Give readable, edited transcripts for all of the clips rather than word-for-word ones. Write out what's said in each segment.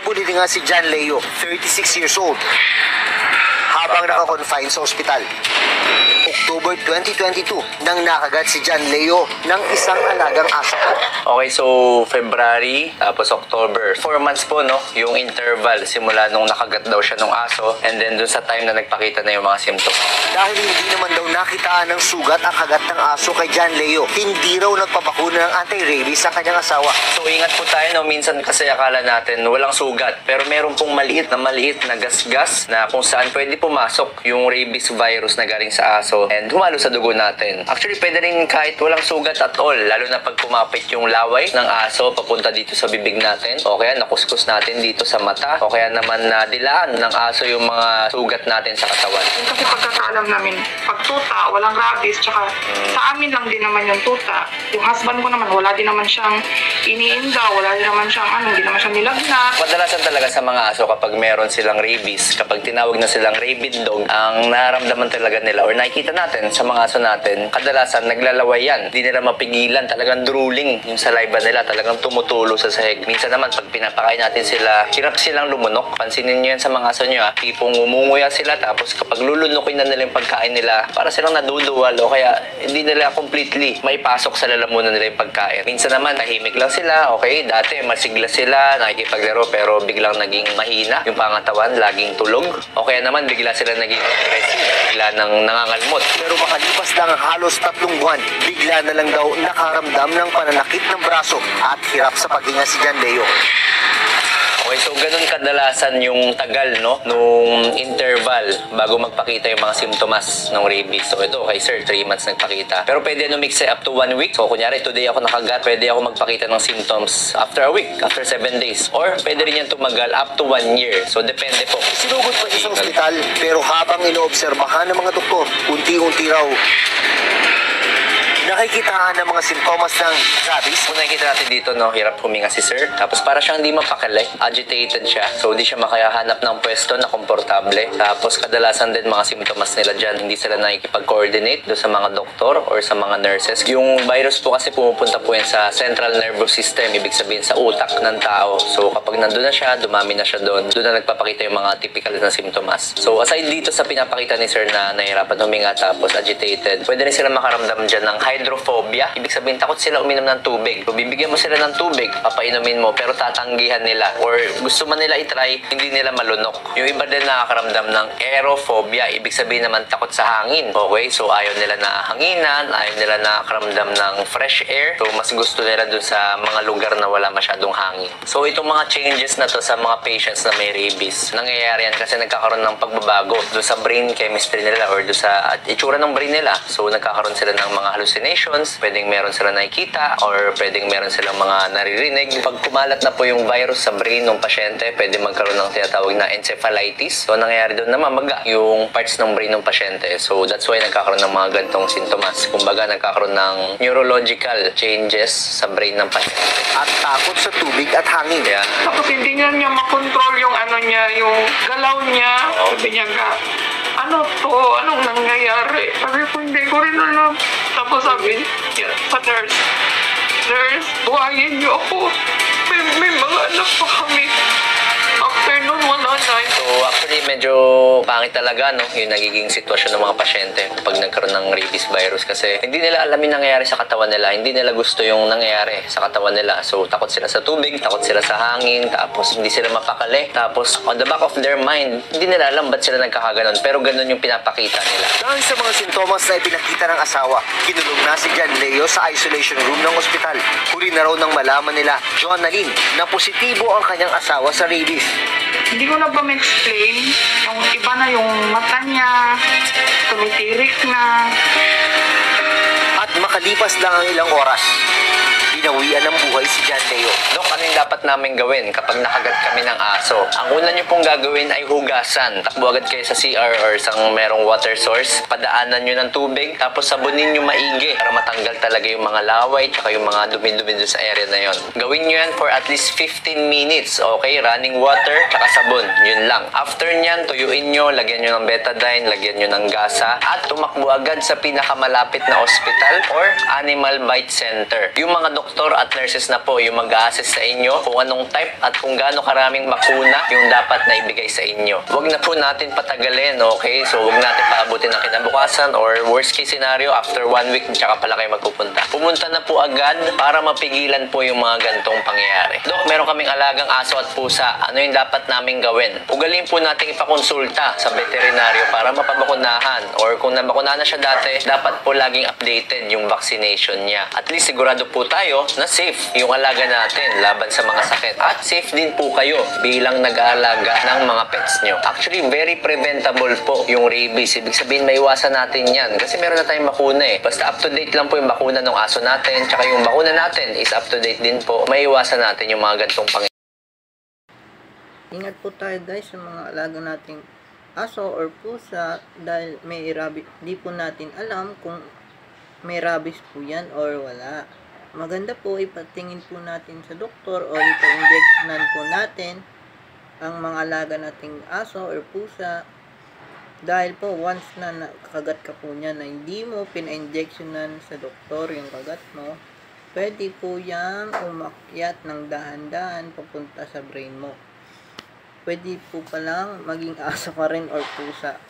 Nahabol din nga si John Leo, 36 years old, habang naka-confine sa ospital. October 2022 nang nakagat si John Leo ng isang alagang aso. Okay, so February, tapos October. 4 months po, no? Yung interval simula nung nakagat daw siya ng aso and then dun sa time na nagpakita na yung mga symptoms. Dahil hindi naman daw nakitaan ng sugat ang kagat ng aso kay John Leo, hindi raw nagpapakuna ng anti-rabies sa kanyang asawa. So ingat po tayo, no? Minsan kasi akala natin walang sugat, pero meron pong maliit na gasgas na kung saan pwede pumasok yung rabies virus na galing sa aso and humalo sa dugo natin. Actually, pwede rin kahit walang sugat at all, lalo na pag kumapit yung laway ng aso papunta dito sa bibig natin, o kaya nakuskus natin dito sa mata, o kaya naman nadilaan ng aso yung mga sugat natin sa katawan. Kasi pagkakaalam namin, pag tuta, walang rabies, tsaka sa amin lang din naman yung tuta. Yung husband ko naman, wala din naman siyang iniinda, wala din naman siyang hindi naman siya nilagnat. Kadalasan talaga sa mga aso kapag meron silang rabies, kapag tinawag na silang rabid dog, ang nararamdaman talaga nila or nakikita natin sa mga aso natin, kadalasan naglalaway yan. Hindi nila mapigilan, talagang drooling yung saliva nila, talagang tumutulo sa sahig. Minsan naman pag pinapakain natin sila, hirap silang lumunok. Pansinin nyo yan sa mga aso nyo, tipong umunguya sila, tapos kapag lulunukin na nila yung pagkain nila, para silang naduduwal o kaya hindi nila completely maipasok sa lalamunan nila yung pagkain. Minsan naman tahimik lang sila, okay, dati masigla sila, nakikipaglaro, pero biglang naging mahina yung pangatawan, laging tulog, o kaya naman bigla sila naging aggressive, bigla nang nangangalmot. Pero makalipas lang halos 3 buwan, bigla na lang daw nakaramdam ng pananakit ng braso at hirap sa paghinga si John Leo. Okay, so ganun kadalasan yung tagal, no, nung interval bago magpakita yung mga simptomas ng rabies. So ito, kay sir, 3 months nagpakita. Pero pwede mix up to 1 week. So kunyari, today ako nakagat, pwede ako magpakita ng symptoms after a week, after 7 days. Or pwede rin yan tumagal up to 1 year. So depende po. Sinugod pa siya sa ospital, pero habang inoobserbahan ng mga doktor, unti-unti raw nakikitaan ng mga simptomas ng rabies. Kung nakikita natin dito, no, hirap huminga si sir. Tapos para siyang hindi mapakali. Agitated siya. So, hindi siya makahanap ng pwesto na komportable. Tapos, kadalasan din mga simptomas nila dyan. Hindi sila nakikipag-coordinate do sa mga doktor or sa mga nurses. Yung virus po kasi pumupunta po yan sa central nervous system. Ibig sabihin sa utak ng tao. So, kapag nandun na siya, dumami na siya doon. Doon na nagpapakita yung mga typical na simptomas. So, aside dito sa pinapakita ni sir na nahihirapan huminga tapos agitated, pwede rin sila makaramdam dyan ng hydrophobia. Ibig sabihin, takot sila uminom ng tubig. So, bibigyan mo sila ng tubig, papainumin mo, pero tatanggihan nila. Or gusto man nila itry, hindi nila malunok. Yung iba din nakakaramdam ng aerophobia. Ibig sabihin naman, takot sa hangin. Okay? So, ayaw nila na hanginan, ayaw nila nakakaramdam ng fresh air. So, mas gusto nila dun sa mga lugar na wala masyadong hangin. So, itong mga changes na to sa mga patients na may rabies, nangyayari yan kasi nagkakaroon ng pagbabago dun sa brain chemistry nila or dun sa itsura ng brain nila. So, nagkakaroon sila ng mga hallucinations, pwedeng meron sila nakikita or pwedeng meron silang mga naririnig. Pag kumalat na po yung virus sa brain ng pasyente, pwede magkaroon ng tinatawag na encephalitis. So, nangyayari doon na mamaga yung parts ng brain ng pasyente. So, that's why nagkakaroon ng mga ganitong sintomas. Kumbaga, nagkakaroon ng neurological changes sa brain ng pasyente. At takot sa tubig at hangin. Kaya, Tapos hindi niya makontrol yung yung galaw niya. Sabi niya ano to? Anong nangyayari? Sabi ko, hindi ko rin alam. Tapos sabi niya sa nurse, buhayin niyo ako. May mga anak pa kami. After nun, wala na. so actually, medyo pangit talaga, no, yung nagiging sitwasyon ng mga pasyente pag nagkaroon ng rabies virus kasi hindi nila alam yung nangyayari sa katawan nila, hindi nila gusto yung nangyayari sa katawan nila. So, takot sila sa tubig, takot sila sa hangin, tapos hindi sila mapakali. Tapos, on the back of their mind, hindi nila alam ba't sila nagkakaganon, pero ganun yung pinapakita nila. Dahil sa mga sintomas na ipinakita ng asawa, kinulong na si John Leo sa isolation room ng ospital. Huli na raw nang malaman nila, Jonalyn, na positibo ang kanyang asawa sa rabies. Hindi ko na ba ma-explain? Yung iba na yung mata niya, tumitirik na. At makalipas lang ang ilang oras, binawian ng buhay si John Leo. Dok, ano yung dapat namin gawin kapag nakagat kami ng aso? Ang una nyo pong gagawin ay hugasan. Takbo agad kayo sa CR or isang merong water source. Padaanan nyo ng tubig, tapos sabunin nyo maigi para matanggal talaga yung mga laway tsaka yung mga dumi-dumi doon sa area na yon. Gawin nyo yan for at least 15 minutes, okay? Running water tsaka sabon, yun lang. After nyan, tuyuin nyo, lagyan nyo ng betadine, lagyan nyo ng gasa, at tumakbo agad sa pinakamalapit na ospital or animal bite center. Yung mga doktor at nurses nurses na po yung mag-a-assess sa inyo kung anong type at kung gaano karaming bakuna yung dapat na ibigay sa inyo. Huwag na po natin patagalin, okay? So, huwag natin paabutin ng kinabukasan or worst case scenario, after 1 week, tsaka pala kayo magpupunta. Pumunta na po agad para mapigilan po yung mga gantong pangyayari. Dok, meron kaming alagang aso at pusa. Ano yung dapat naming gawin? Ugalin po natin ipakonsulta sa veterinaryo para mapabakunahan. Or kung nabakunahan na siya dati, dapat po laging updated yung vaccination niya. At least sigurado po tayo na safe yung alaga natin laban sa mga sakit. At safe din po kayo bilang nag-aalaga ng mga pets nyo. Actually, very preventable po yung rabies. Ibig sabihin, maiwasan natin yan. Kasi meron na tayong bakuna eh. Basta up to date lang po yung bakuna ng aso natin. Tsaka yung bakuna natin is up to date din po. Maiwasan natin yung mga gantong pangyayari. Ingat po tayo guys sa mga alaga nating aso or pusa dahil may rabies. Di po natin alam kung may rabies po yan or wala. Maganda po ipatingin po natin sa doktor o ipa-injectionan po natin ang mga alaga nating aso or pusa. Dahil po once na nakagat ka po niya na hindi mo pina-injectionan sa doktor yung kagat mo, pwede po yang umakyat ng dahan-dahan papunta sa brain mo. Pwede po palang maging aso ka rin or pusa.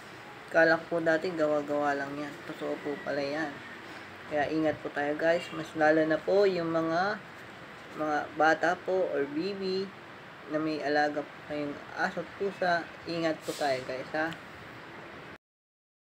Kala ko po dati gawa-gawa lang yan. Totoo po pala yan. Kaya ingat po tayo guys. Mas lalo na po yung mga bata po or baby na may alaga po kayong aso at pusa. Ingat po tayo guys ha.